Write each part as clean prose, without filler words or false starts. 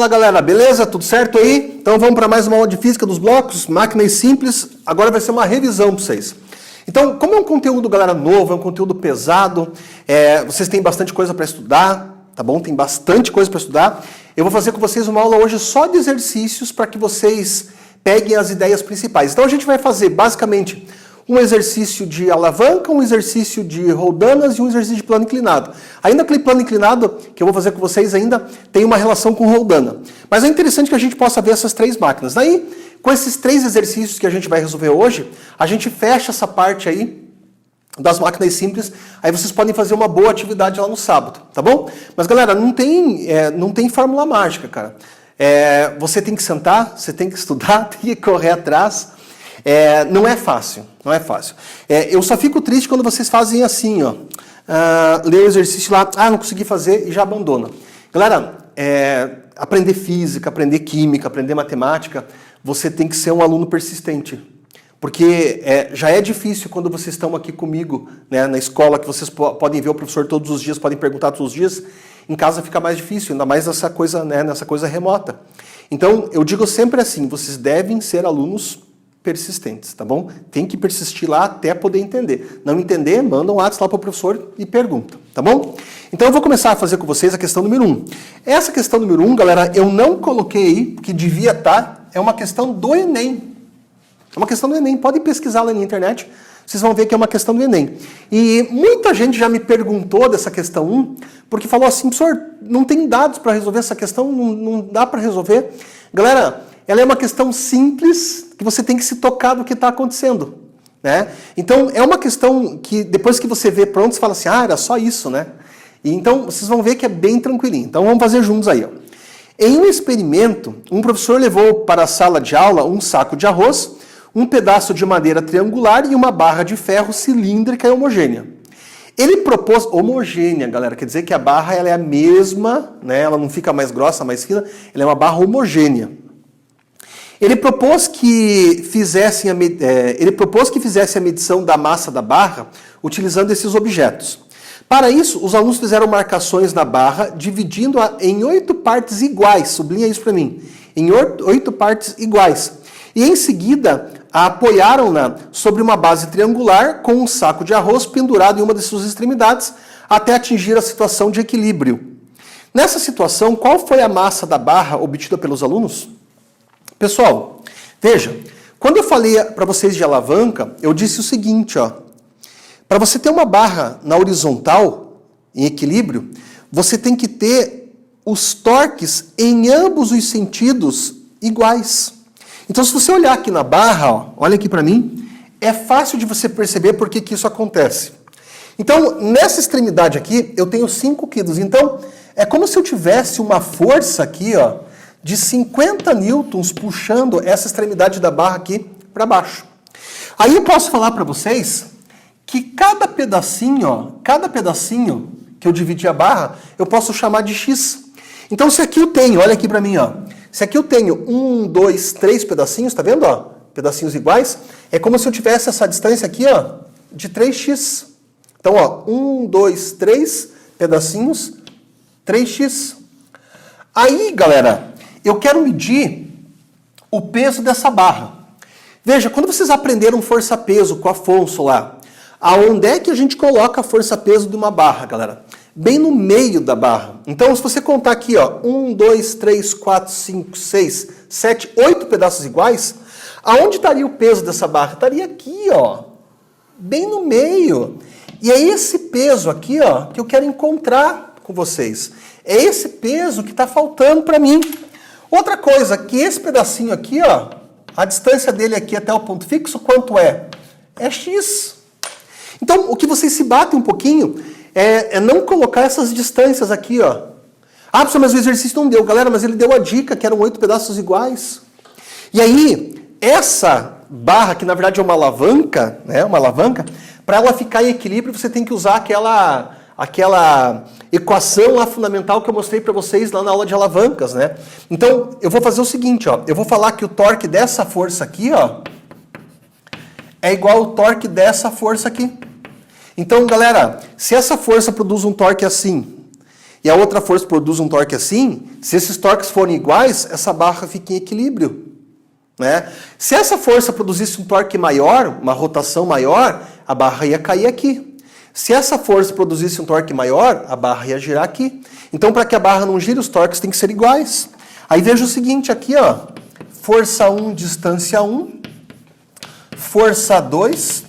Fala galera, beleza? Tudo certo aí? Então vamos para mais uma aula de física dos blocos, máquinas simples. Agora vai ser uma revisão para vocês. Então, como é um conteúdo, galera, novo, é um conteúdo pesado, vocês têm bastante coisa para estudar, tá bom? Tem bastante coisa para estudar. Eu vou fazer com vocês uma aula hoje só de exercícios para que vocês peguem as ideias principais. Então a gente vai fazer basicamente um exercício de alavanca, um exercício de roldanas e um exercício de plano inclinado. Ainda aquele plano inclinado que eu vou fazer com vocês ainda tem uma relação com roldana. Mas é interessante que a gente possa ver essas três máquinas. Daí, com esses três exercícios que a gente vai resolver hoje, a gente fecha essa parte aí das máquinas simples, aí vocês podem fazer uma boa atividade lá no sábado, tá bom? Mas galera, não tem fórmula mágica, cara. Você tem que sentar, você tem que estudar, tem que correr atrás. Não é fácil, não é fácil. Eu só fico triste quando vocês fazem assim, ó. Lê o exercício lá, não consegui fazer e já abandona. Galera, aprender física, aprender química, aprender matemática, você tem que ser um aluno persistente. Porque já é difícil quando vocês estão aqui comigo, né, na escola, que vocês podem ver o professor todos os dias, podem perguntar todos os dias. Em casa fica mais difícil, ainda mais nessa coisa remota. Então, eu digo sempre assim, vocês devem ser alunos persistentes, tá bom? Tem que persistir lá até poder entender. Não entender, manda um WhatsApp lá para o professor e pergunta, tá bom? Então eu vou começar a fazer com vocês a questão número 1. Essa questão número 1, galera, eu não coloquei aí, porque devia estar, é uma questão do Enem. É uma questão do Enem, podem pesquisar lá na internet, vocês vão ver que é uma questão do Enem. E muita gente já me perguntou dessa questão 1, porque falou assim, professor, não tem dados para resolver essa questão, não dá para resolver. Galera, ela é uma questão simples, que você tem que se tocar do que está acontecendo, né? Então, é uma questão que depois que você vê pronto, você fala assim, era só isso, né? E então, vocês vão ver que é bem tranquilinho. Então, vamos fazer juntos aí, ó. Em um experimento, um professor levou para a sala de aula um saco de arroz, um pedaço de madeira triangular e uma barra de ferro cilíndrica e homogênea. Ele propôs, homogênea, galera, quer dizer que a barra ela é a mesma, né? Ela não fica mais grossa, mais fina, ela é uma barra homogênea. Ele propôs que fizessem a medição da massa da barra utilizando esses objetos. Para isso, os alunos fizeram marcações na barra, dividindo-a em 8 partes iguais, sublinha isso para mim, em 8 partes iguais. E em seguida, a apoiaram-na sobre uma base triangular com um saco de arroz pendurado em uma de suas extremidades, até atingir a situação de equilíbrio. Nessa situação, qual foi a massa da barra obtida pelos alunos? Pessoal, veja, quando eu falei para vocês de alavanca, eu disse o seguinte, ó. Para você ter uma barra na horizontal, em equilíbrio, você tem que ter os torques em ambos os sentidos iguais. Então, se você olhar aqui na barra, ó, olha aqui para mim, é fácil de você perceber por que isso acontece. Então, nessa extremidade aqui, eu tenho 5 quilos. Então, é como se eu tivesse uma força aqui, ó, de 50 newtons puxando essa extremidade da barra aqui para baixo. Aí eu posso falar para vocês que cada pedacinho que eu dividi a barra, eu posso chamar de X. Então se aqui eu tenho, olha aqui para mim, ó. Se aqui eu tenho 1, 2, 3 pedacinhos, tá vendo, ó? Pedacinhos iguais, é como se eu tivesse essa distância aqui, ó, de 3x. Então, ó, 1, 2, 3 pedacinhos, 3x. Aí, galera, eu quero medir o peso dessa barra. Veja, quando vocês aprenderam força-peso com o Afonso lá, aonde é que a gente coloca a força-peso de uma barra, galera? Bem no meio da barra. Então, se você contar aqui, ó, 1, 2, 3, 4, 5, 6, 7, 8 pedaços iguais, aonde estaria o peso dessa barra? Estaria aqui, ó, bem no meio. E é esse peso aqui, ó, que eu quero encontrar com vocês. É esse peso que está faltando para mim. Outra coisa, que esse pedacinho aqui, ó, a distância dele aqui até o ponto fixo, quanto é? É X. Então, o que vocês se batem um pouquinho é não colocar essas distâncias aqui, ó. Professor, mas o exercício não deu. Galera, mas ele deu a dica que eram 8 pedaços iguais. E aí, essa barra, que na verdade é uma alavanca, né, para ela ficar em equilíbrio, você tem que usar aquela equação lá fundamental que eu mostrei para vocês lá na aula de alavancas, né? Então, eu vou fazer o seguinte, ó. Eu vou falar que o torque dessa força aqui, ó, é igual ao torque dessa força aqui. Então, galera, se essa força produz um torque assim, e a outra força produz um torque assim, se esses torques forem iguais, essa barra fica em equilíbrio. Né? Se essa força produzisse um torque maior, uma rotação maior, a barra ia cair aqui. Se essa força produzisse um torque maior, a barra ia girar aqui. Então, para que a barra não gire, os torques têm que ser iguais. Aí veja o seguinte aqui, ó, força 1, distância 1, força 2,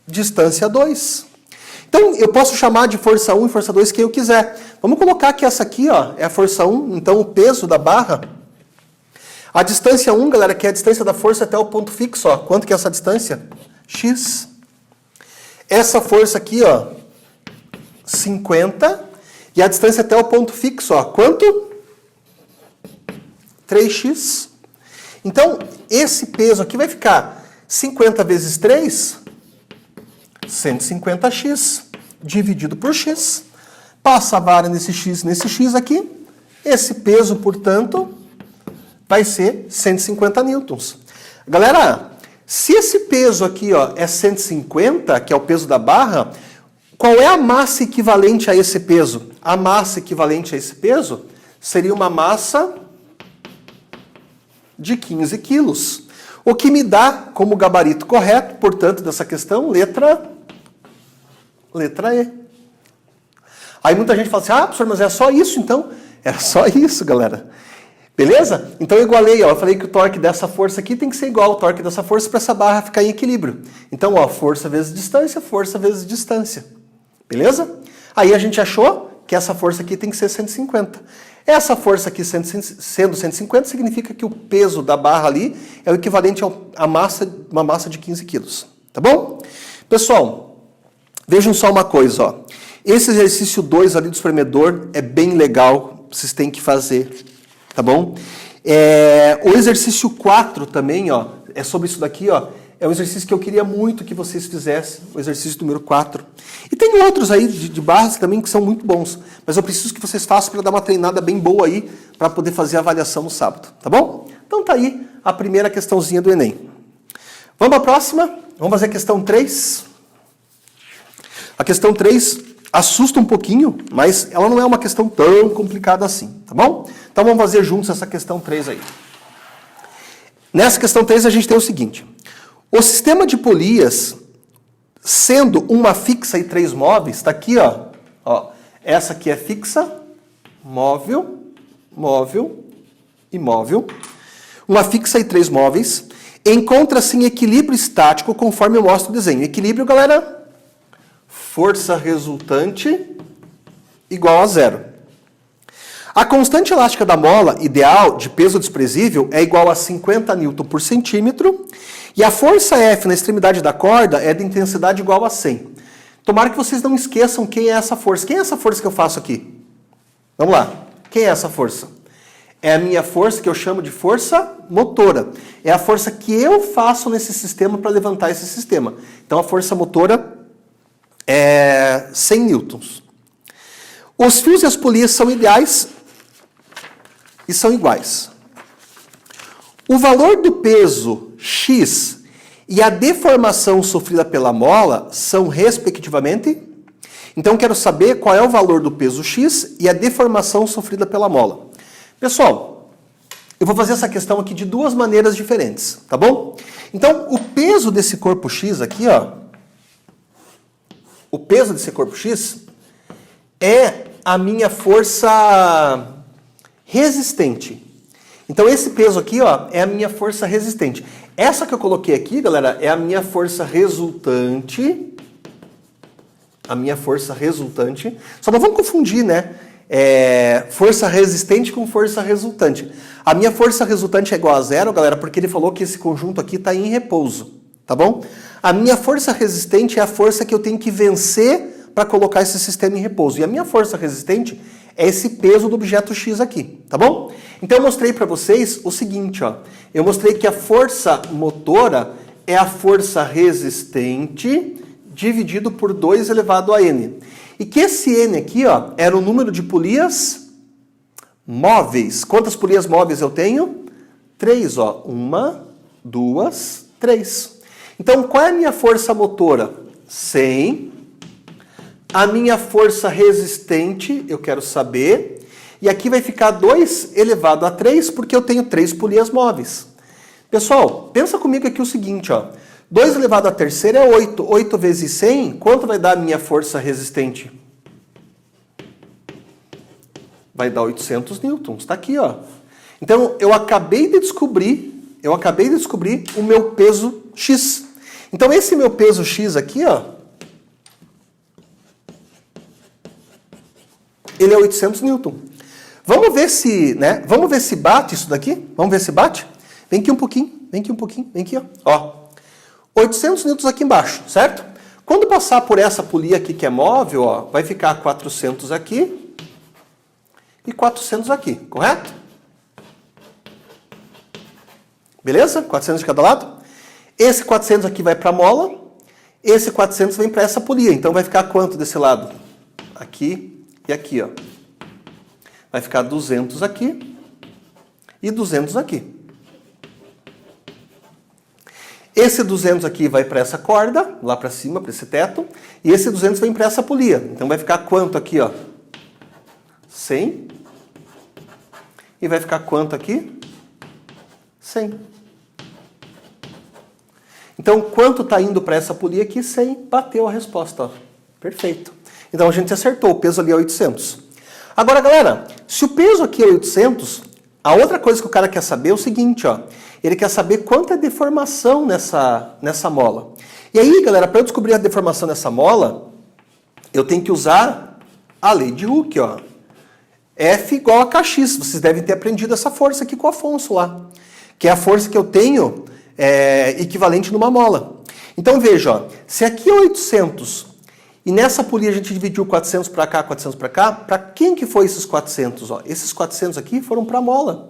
distância 2. Então, eu posso chamar de força 1 e força 2 quem eu quiser. Vamos colocar que essa aqui, ó, é a força 1, então o peso da barra. A distância 1, galera, que é a distância da força até o ponto fixo, ó. Quanto que é essa distância? X. Essa força aqui, ó, 50. E a distância até o ponto fixo, ó, quanto? 3x. Então, esse peso aqui vai ficar 50 vezes 3, 150x, dividido por x. Passa a vara nesse x aqui. Esse peso, portanto, vai ser 150 newtons. Galera, se esse peso aqui, ó, é 150, que é o peso da barra, qual é a massa equivalente a esse peso? A massa equivalente a esse peso seria uma massa de 15 quilos. O que me dá como gabarito correto, portanto, dessa questão, letra E. Aí muita gente fala assim, ah, professor, mas é só isso então? Era só isso, galera. Beleza? Então eu igualei, ó, eu falei que o torque dessa força aqui tem que ser igual ao torque dessa força para essa barra ficar em equilíbrio. Então, ó, força vezes distância, força vezes distância. Beleza? Aí a gente achou que essa força aqui tem que ser 150. Essa força aqui sendo 150 significa que o peso da barra ali é o equivalente a uma massa de 15 quilos. Tá bom? Pessoal, vejam só uma coisa, ó. Esse exercício 2 ali do espremedor é bem legal, vocês têm que fazer. Tá bom? O exercício 4 também, ó, é sobre isso daqui, ó. É um exercício que eu queria muito que vocês fizessem, o exercício número 4. E tem outros aí de barras também que são muito bons, mas eu preciso que vocês façam para dar uma treinada bem boa aí, para poder fazer a avaliação no sábado, tá bom? Então tá aí a primeira questãozinha do Enem. Vamos para a próxima? Vamos fazer a questão 3. A questão 3 assusta um pouquinho, mas ela não é uma questão tão complicada assim, tá bom? Então vamos fazer juntos essa questão 3 aí. Nessa questão 3 a gente tem o seguinte. O sistema de polias, sendo uma fixa e 3 móveis, está aqui, ó. Essa aqui é fixa, móvel, móvel e móvel. Uma fixa e 3 móveis. Encontra-se em equilíbrio estático, conforme eu mostro o desenho. Equilíbrio, galera, força resultante igual a 0. A constante elástica da mola ideal de peso desprezível é igual a 50 Nm por centímetro e a força F na extremidade da corda é de intensidade igual a 100. Tomara que vocês não esqueçam quem é essa força. Quem é essa força que eu faço aqui? Vamos lá. Quem é essa força? É a minha força que eu chamo de força motora. É a força que eu faço nesse sistema para levantar esse sistema. Então a força motora é 100 newtons. Os fios e as polias são ideais e são iguais. O valor do peso X e a deformação sofrida pela mola são, respectivamente... Então, quero saber qual é o valor do peso X e a deformação sofrida pela mola. Pessoal, eu vou fazer essa questão aqui de duas maneiras diferentes, tá bom? Então, o peso desse corpo X aqui, ó, o peso desse corpo X é a minha força resistente. Então, esse peso aqui, ó, é a minha força resistente. Essa que eu coloquei aqui, galera, é a minha força resultante. A minha força resultante. Só não vamos confundir, né? Força resistente com força resultante. A minha força resultante é igual a 0, galera, porque ele falou que esse conjunto aqui está em repouso. Tá bom? A minha força resistente é a força que eu tenho que vencer para colocar esse sistema em repouso. E a minha força resistente é esse peso do objeto X aqui, tá bom? Então eu mostrei para vocês o seguinte, ó. Eu mostrei que a força motora é a força resistente dividido por 2 elevado a N. E que esse N aqui, ó, era o número de polias móveis. Quantas polias móveis eu tenho? 3, ó. 1, 2, 3. Então, qual é a minha força motora? 100. A minha força resistente, eu quero saber. E aqui vai ficar 2 elevado a 3, porque eu tenho 3 polias móveis. Pessoal, pensa comigo aqui o seguinte, ó. 2 elevado à terceira é 8. 8 vezes 100, quanto vai dar a minha força resistente? Vai dar 800 newtons. Está aqui, ó. Então, eu acabei de descobrir o meu peso X. Então, esse meu peso X aqui, ó, ele é 800 newton. Vamos ver se bate isso daqui? Vamos ver se bate? Vem aqui um pouquinho, vem aqui, ó. 800 newtons aqui embaixo, certo? Quando passar por essa polia aqui que é móvel, ó, vai ficar 400 aqui e 400 aqui, correto? Beleza? 400 de cada lado. Esse 400 aqui vai para a mola, esse 400 vem para essa polia. Então vai ficar quanto desse lado? Aqui e aqui, ó. Vai ficar 200 aqui e 200 aqui. Esse 200 aqui vai para essa corda, lá para cima, para esse teto, e esse 200 vem para essa polia. Então vai ficar quanto aqui, ó? 100. E vai ficar quanto aqui? 100. Então, quanto está indo para essa polia aqui? 100. Bateu a resposta, ó. Perfeito. Então, a gente acertou. O peso ali é 800. Agora, galera, se o peso aqui é 800, a outra coisa que o cara quer saber é o seguinte, ó. Ele quer saber quanta é deformação nessa mola. E aí, galera, para eu descobrir a deformação nessa mola, eu tenho que usar a lei de Hooke, ó. F igual a Kx. Vocês devem ter aprendido essa força aqui com o Afonso lá. Que é a força que eu tenho equivalente numa mola. Então, veja, ó, se aqui é 800 e nessa polia a gente dividiu 400 para cá, 400 para cá, para quem que foi esses 400? Ó? Esses 400 aqui foram para a mola,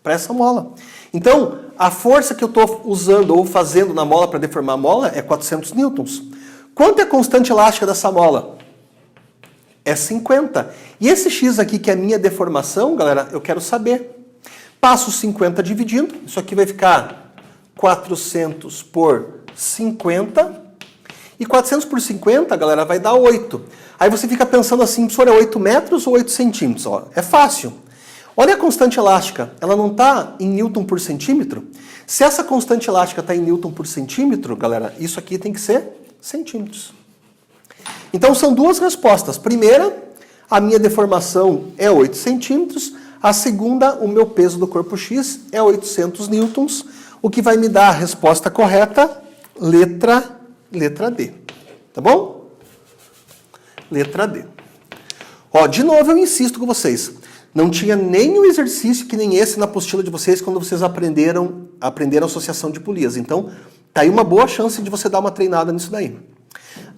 para essa mola. Então, a força que eu estou usando ou fazendo na mola para deformar a mola é 400 newtons. Quanto é a constante elástica dessa mola? É 50. E esse X aqui, que é a minha deformação, galera, eu quero saber. Passo 50 dividindo, isso aqui vai ficar 400 por 50. E 400 por 50, galera, vai dar 8. Aí você fica pensando assim, professor, é 8 metros ou 8 centímetros? Ó, é fácil. Olha a constante elástica, ela não está em newton por centímetro? Se essa constante elástica está em newton por centímetro, galera, isso aqui tem que ser centímetros. Então são duas respostas. Primeira, a minha deformação é 8 centímetros. A segunda, o meu peso do corpo X é 800 newtons, o que vai me dar a resposta correta, letra D. Tá bom? Letra D. Ó, de novo eu insisto com vocês. Não tinha nenhum exercício que nem esse na apostila de vocês quando vocês aprenderam associação de polias. Então, tá aí uma boa chance de você dar uma treinada nisso daí.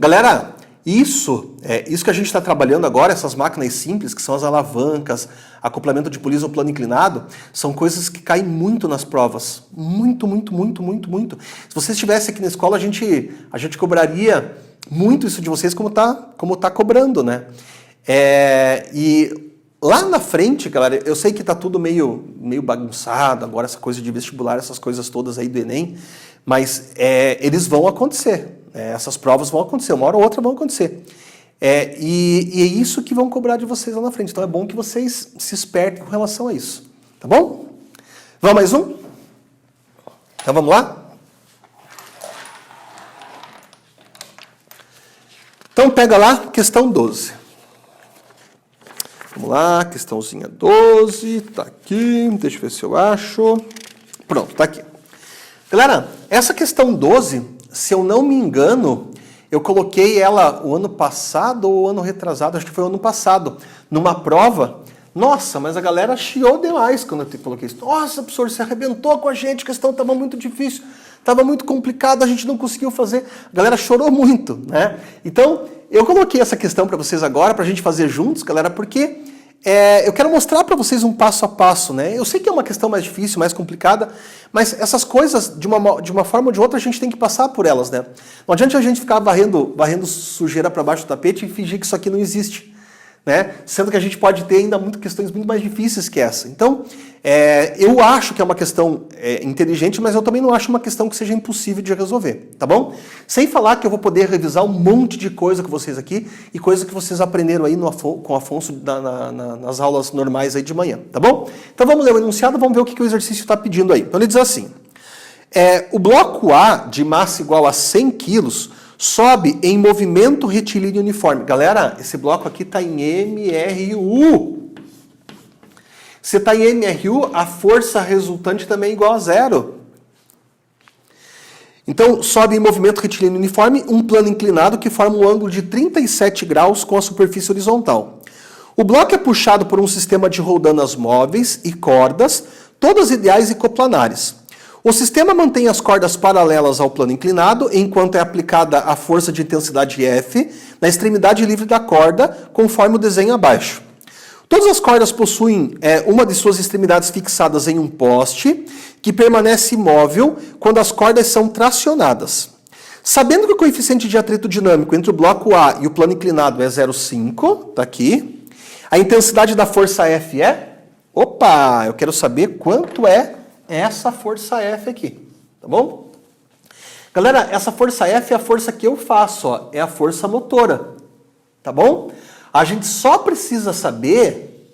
Galera, isso que a gente está trabalhando agora, essas máquinas simples, que são as alavancas, acoplamento de polias ou plano inclinado, são coisas que caem muito nas provas. Muito. Se vocês estivessem aqui na escola, a gente cobraria muito isso de vocês como tá cobrando, né? E lá na frente, galera, eu sei que tá tudo meio bagunçado, agora essa coisa de vestibular, essas coisas todas aí do Enem, mas eles vão acontecer. Essas provas vão acontecer, uma hora ou outra vão acontecer. E é isso que vão cobrar de vocês lá na frente. Então é bom que vocês se espertem com relação a isso. Tá bom? Vamos mais um? Então vamos lá? Então pega lá, questão 12. Vamos lá, questãozinha 12, tá aqui, deixa eu ver se eu acho. Pronto, tá aqui. Galera, essa questão 12, se eu não me engano, eu coloquei ela o ano passado ou ano retrasado, acho que foi o ano passado, numa prova. Nossa, mas a galera chiou demais quando eu coloquei isso. Nossa, professor, você arrebentou com a gente, a questão estava muito difícil, estava muito complicado, a gente não conseguiu fazer. A galera chorou muito, né? Então, eu coloquei essa questão para vocês agora, para a gente fazer juntos, galera, porque eu quero mostrar para vocês um passo a passo, né? Eu sei que é uma questão mais difícil, mais complicada, mas essas coisas, de uma forma ou de outra, a gente tem que passar por elas, né? Não adianta a gente ficar varrendo sujeira para baixo do tapete e fingir que isso aqui não existe. né? Sendo que a gente pode ter ainda questões muito mais difíceis que essa. Então, eu acho que é uma questão inteligente, mas eu também não acho uma questão que seja impossível de resolver, tá bom? Sem falar que eu vou poder revisar um monte de coisa com vocês aqui e coisa que vocês aprenderam aí com o Afonso nas aulas normais aí de manhã, tá bom? Então vamos ler o enunciado, vamos ver o que o exercício está pedindo aí. Então ele diz assim, o bloco A de massa igual a 100 quilos sobe em movimento retilíneo uniforme. Galera, esse bloco aqui está em MRU. Se está em MRU, a força resultante também é igual a 0. Então, sobe em movimento retilíneo uniforme um plano inclinado que forma um ângulo de 37 graus com a superfície horizontal. O bloco é puxado por um sistema de roldanas móveis e cordas, todas ideais e coplanares. O sistema mantém as cordas paralelas ao plano inclinado, enquanto é aplicada a força de intensidade F na extremidade livre da corda, conforme o desenho abaixo. Todas as cordas possuem uma de suas extremidades fixadas em um poste, que permanece imóvel quando as cordas são tracionadas. Sabendo que o coeficiente de atrito dinâmico entre o bloco A e o plano inclinado é 0,5, tá aqui, a intensidade da força F é... Opa, eu quero saber quanto é essa força F aqui, tá bom? Galera, essa força F é a força que eu faço, ó, é a força motora, tá bom? A gente só precisa saber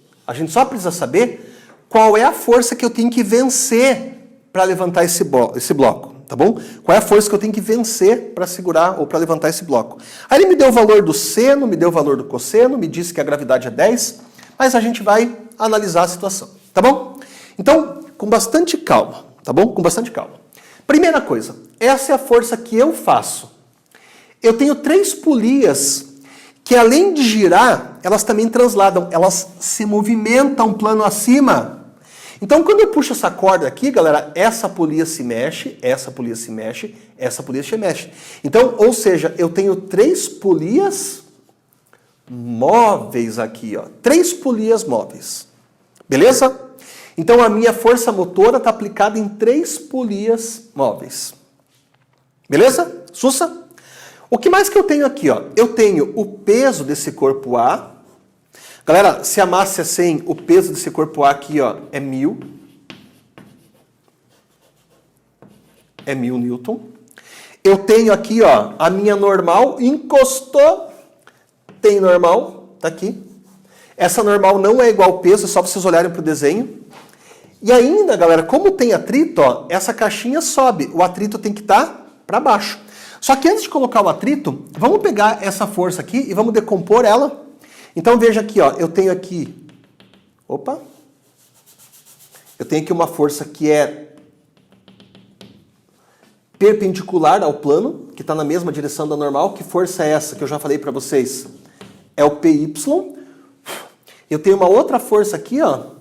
qual é a força que eu tenho que vencer para levantar esse bloco, tá bom? Qual é a força que eu tenho que vencer para segurar ou para levantar esse bloco. Aí ele me deu o valor do seno, me deu o valor do cosseno, me disse que a gravidade é 10, mas a gente vai analisar a situação, tá bom? Então, com bastante calma, tá bom? Com bastante calma. Primeira coisa, essa é a força que eu faço. Eu tenho 3 polias que, além de girar, elas também transladam, elas se movimentam plano acima. Então, quando eu puxo essa corda aqui, galera, essa polia se mexe, essa polia se mexe, essa polia se mexe. Então, ou seja, eu tenho 3 polias móveis aqui, ó. 3 polias móveis. Beleza? Então, a minha força motora está aplicada em 3 polias móveis. Beleza? Sussa? O que mais que eu tenho aqui? Ó? Eu tenho o peso desse corpo A. Galera, se a massa é 100, o peso desse corpo A aqui, ó, é 1000. É 1000 newton. Eu tenho aqui, ó, a minha normal, encostou, tem normal, tá aqui. Essa normal não é igual ao peso, é só vocês olharem para o desenho. E ainda, galera, como tem atrito, ó, essa caixinha sobe. O atrito tem que estar para baixo. Só que antes de colocar o atrito, vamos pegar essa força aqui e vamos decompor ela. Então veja aqui, ó, eu tenho aqui... Opa! Eu tenho aqui uma força que é perpendicular ao plano, que está na mesma direção da normal. Que força é essa que eu já falei para vocês? É o PY. Eu tenho uma outra força aqui, ó,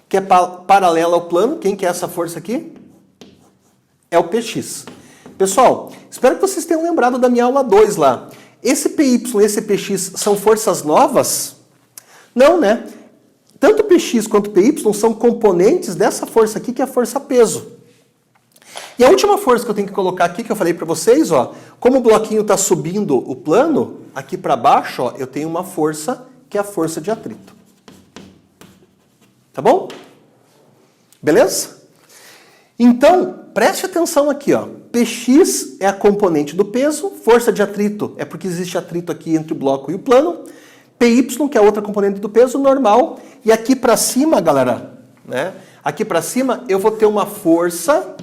que é paralela ao plano. Quem que é essa força aqui? É o PX. Pessoal, espero que vocês tenham lembrado da minha aula 2 lá. Esse PY e esse PX são forças novas? Não, né? Tanto PX quanto PY são componentes dessa força aqui, que é a força peso. E a última força que eu tenho que colocar aqui, que eu falei para vocês, ó, como o bloquinho está subindo o plano, aqui para baixo, ó, eu tenho uma força que é a força de atrito. Tá bom? Beleza? Então, preste atenção aqui, ó. Px é a componente do peso, força de atrito é porque existe atrito aqui entre o bloco e o plano, Py, que é a outra componente do peso, normal, e aqui para cima, galera, né? Aqui para cima eu vou ter uma força,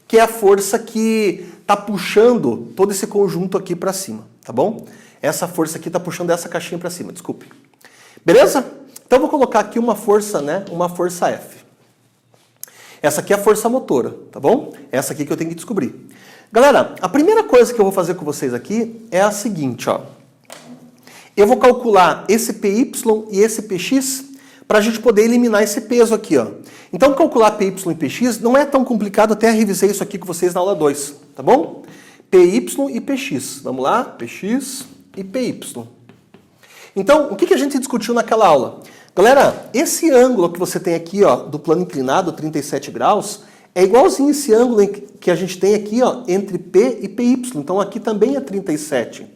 que é a força que está puxando todo esse conjunto aqui para cima, tá bom? Essa força aqui está puxando essa caixinha para cima, desculpe. Beleza? Então eu vou colocar aqui uma força, né? Uma força F. Essa aqui é a força motora, tá bom? Essa aqui que eu tenho que descobrir. Galera, a primeira coisa que eu vou fazer com vocês aqui é a seguinte, ó. Eu vou calcular esse PY e esse PX para a gente poder eliminar esse peso aqui, ó. Então, calcular PY e PX não é tão complicado, até revisei isso aqui com vocês na aula 2, tá bom? PY e PX. Vamos lá? PX e PY. Então, o que a gente discutiu naquela aula? Galera, esse ângulo que você tem aqui, ó, do plano inclinado, 37 graus, É igualzinho esse ângulo que a gente tem aqui, ó, entre P e PY. Então aqui também é 37.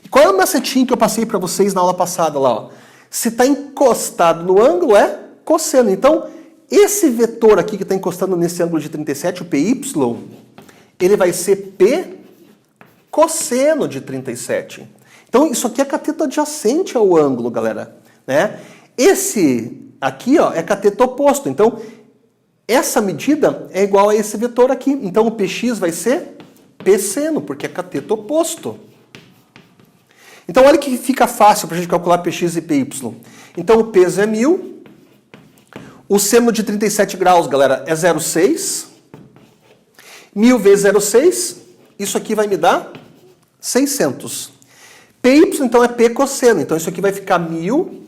E qual é o macetinho que eu passei para vocês na aula passada lá? Ó? Se está encostado no ângulo, é cosseno. Então, esse vetor aqui que está encostando nesse ângulo de 37, o PY, ele vai ser P cosseno de 37. Então, isso aqui é cateto adjacente ao ângulo, galera. Né? Esse aqui, ó, é cateto oposto. Então, essa medida é igual a esse vetor aqui. Então, o PX vai ser P seno, porque é cateto oposto. Então, olha que fica fácil para a gente calcular PX e PY. Então, o peso é 1000. O seno de 37 graus, galera, é 0,6. 1000 vezes 0,6, isso aqui vai me dar 600. PY, então, é P cosseno. Então, isso aqui vai ficar 1000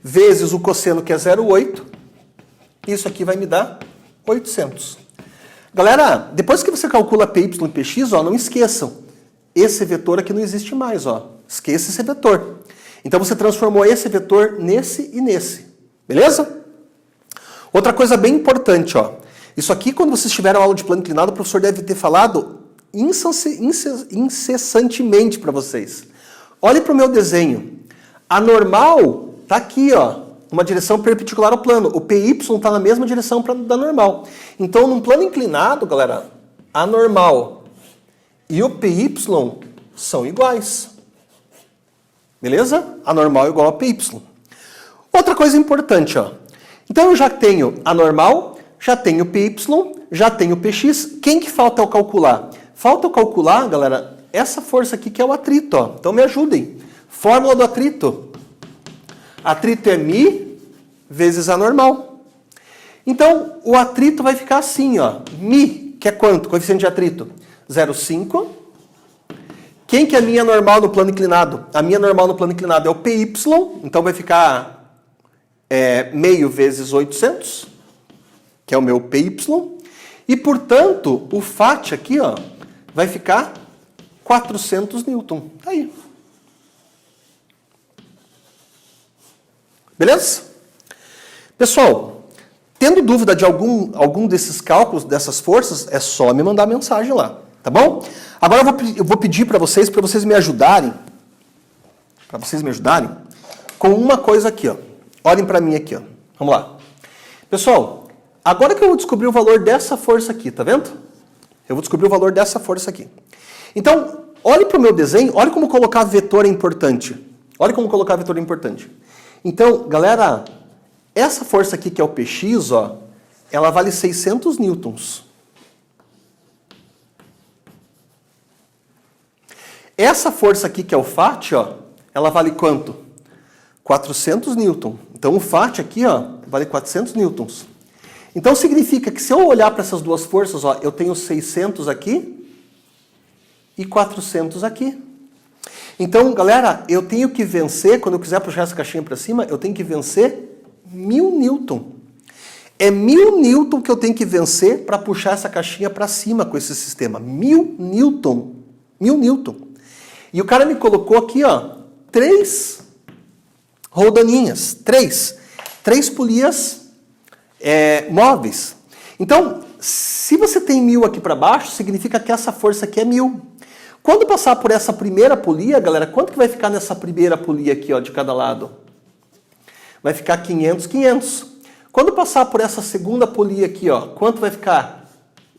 vezes o cosseno, que é 0,8. Isso aqui vai me dar 800. Galera, depois que você calcula PY e PX, ó, não esqueçam. Esse vetor aqui não existe mais, ó. Esqueça esse vetor. Então você transformou esse vetor nesse e nesse. Beleza? Outra coisa bem importante, ó. Isso aqui, quando vocês tiveram aula de plano inclinado, o professor deve ter falado incessantemente para vocês. Olhe para o meu desenho. A normal está aqui, ó. Uma direção perpendicular ao plano. O PY está na mesma direção da normal. Então, num plano inclinado, galera, a normal e o PY são iguais. Beleza? A normal é igual a PY. Outra coisa importante, ó. Então, eu já tenho a normal, já tenho PY, já tenho PX. Quem que falta eu calcular? Falta eu calcular, galera, essa força aqui que é o atrito, ó. Então, me ajudem. Fórmula do atrito. Atrito é μ vezes a normal. Então, o atrito vai ficar assim, ó. μ, que é quanto? Coeficiente de atrito? 0,5. Quem que é a minha normal no plano inclinado? A minha normal no plano inclinado é o PY. Então, vai ficar meio vezes 800, que é o meu PY. E, portanto, o FAT aqui, ó, vai ficar 400 newton. Tá aí. Beleza? Pessoal, tendo dúvida de algum desses cálculos, dessas forças, é só me mandar mensagem lá, tá bom? Agora eu vou pedir para vocês me ajudarem, com uma coisa aqui, ó. Olhem para mim aqui, ó. Vamos lá. Pessoal, agora que eu vou descobrir o valor dessa força aqui, tá vendo? Eu vou descobrir o valor dessa força aqui. Então, olhe para o meu desenho, olhe como colocar vetor é importante. Olhe como colocar vetor é importante. Então, galera, essa força aqui que é o PX, ó, ela vale 600 newtons. Essa força aqui que é o FAT, ó, ela vale quanto? 400 newton. Então o FAT aqui, ó, vale 400 newtons. Então significa que se eu olhar para essas duas forças, ó, eu tenho 600 aqui e 400 aqui. Então, galera, eu tenho que vencer, quando eu quiser puxar essa caixinha para cima, eu tenho que vencer 1000 newton. É 1000 newton que eu tenho que vencer para puxar essa caixinha para cima com esse sistema. 1000 newton. 1000 newton. E o cara me colocou aqui, ó, 3 roldaninhas. 3 polias móveis. Então, se você tem 1000 aqui para baixo, significa que essa força aqui é 1000. Quando passar por essa primeira polia, galera, quanto que vai ficar nessa primeira polia aqui, ó, de cada lado? Vai ficar 500, 500. Quando passar por essa segunda polia aqui, ó, quanto vai ficar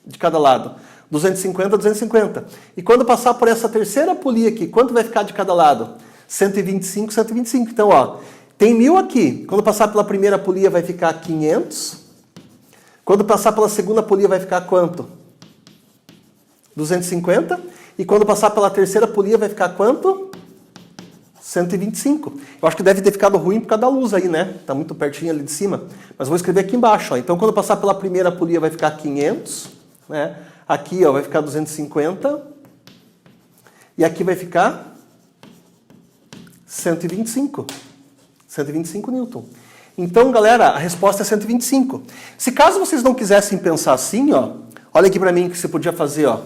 de cada lado? 250, 250. E quando passar por essa terceira polia aqui, quanto vai ficar de cada lado? 125, 125. Então, ó, tem 1000 aqui. Quando passar pela primeira polia vai ficar 500. Quando passar pela segunda polia vai ficar quanto? 250. E quando passar pela terceira polia vai ficar quanto? 125. Eu acho que deve ter ficado ruim por causa da luz aí, né? Tá muito pertinho ali de cima. Mas vou escrever aqui embaixo, ó. Então, quando passar pela primeira polia vai ficar 500, né? Aqui, ó, vai ficar 250. E aqui vai ficar 125. 125 newton. Então, galera, a resposta é 125. Se caso vocês não quisessem pensar assim, ó, olha aqui para mim o que você podia fazer, ó.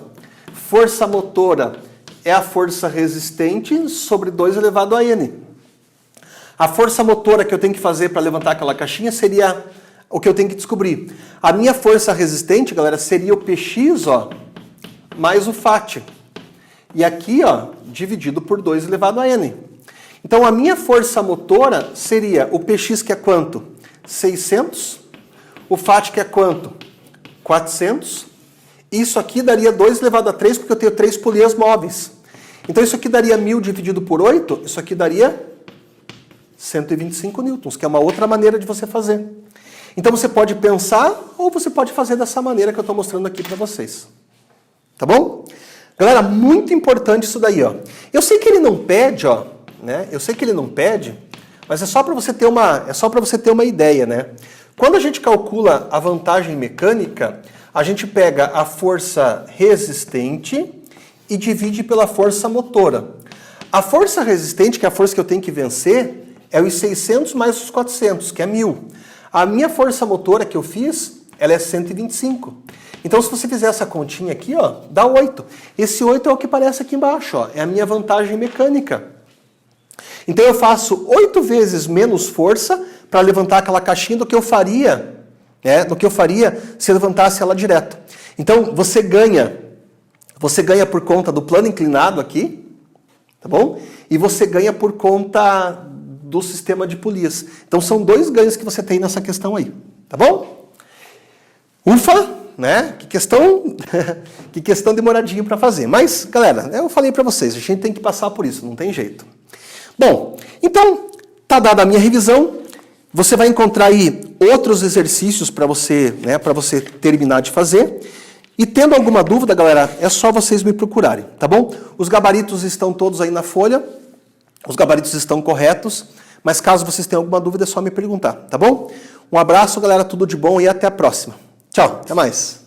Força motora é a força resistente sobre 2 elevado a n. A força motora que eu tenho que fazer para levantar aquela caixinha seria o que eu tenho que descobrir? A minha força resistente, galera, seria o Px, ó, mais o Fat. E aqui, ó, dividido por 2 elevado a n. Então, a minha força motora seria o Px, que é quanto? 600. O Fat, que é quanto? 400. Isso aqui daria 2 elevado a 3, porque eu tenho 3 polias móveis. Então, isso aqui daria 1.000 dividido por 8. Isso aqui daria 125 newtons, que é uma outra maneira de você fazer. Então, você pode pensar ou você pode fazer dessa maneira que eu estou mostrando aqui para vocês. Tá bom? Galera, muito importante isso daí, ó. Eu sei que ele não pede, ó, né? Eu sei que ele não pede, mas é só para você ter uma ideia, né? Quando a gente calcula a vantagem mecânica, a gente pega a força resistente e divide pela força motora. A força resistente, que é a força que eu tenho que vencer, é os 600 mais os 400, que é 1.000. A minha força motora que eu fiz, ela é 125. Então, se você fizer essa continha aqui, ó, dá 8. Esse 8 é o que aparece aqui embaixo, ó, é a minha vantagem mecânica. Então, eu faço 8 vezes menos força para levantar aquela caixinha do que eu faria, né, se eu levantasse ela direto. Então, você ganha por conta do plano inclinado aqui, tá bom? E você ganha por conta do sistema de polias. Então, são 2 ganhos que você tem nessa questão aí, tá bom? Ufa! Né? Que questão demoradinha para fazer. Mas, galera, eu falei para vocês, a gente tem que passar por isso, não tem jeito. Bom, então, tá dada a minha revisão. Você vai encontrar aí outros exercícios para você, né, para você terminar de fazer. E tendo alguma dúvida, galera, é só vocês me procurarem, tá bom? Os gabaritos estão todos aí na folha. Os gabaritos estão corretos. Mas caso vocês tenham alguma dúvida, é só me perguntar, tá bom? Um abraço, galera, tudo de bom e até a próxima. Tchau, até mais.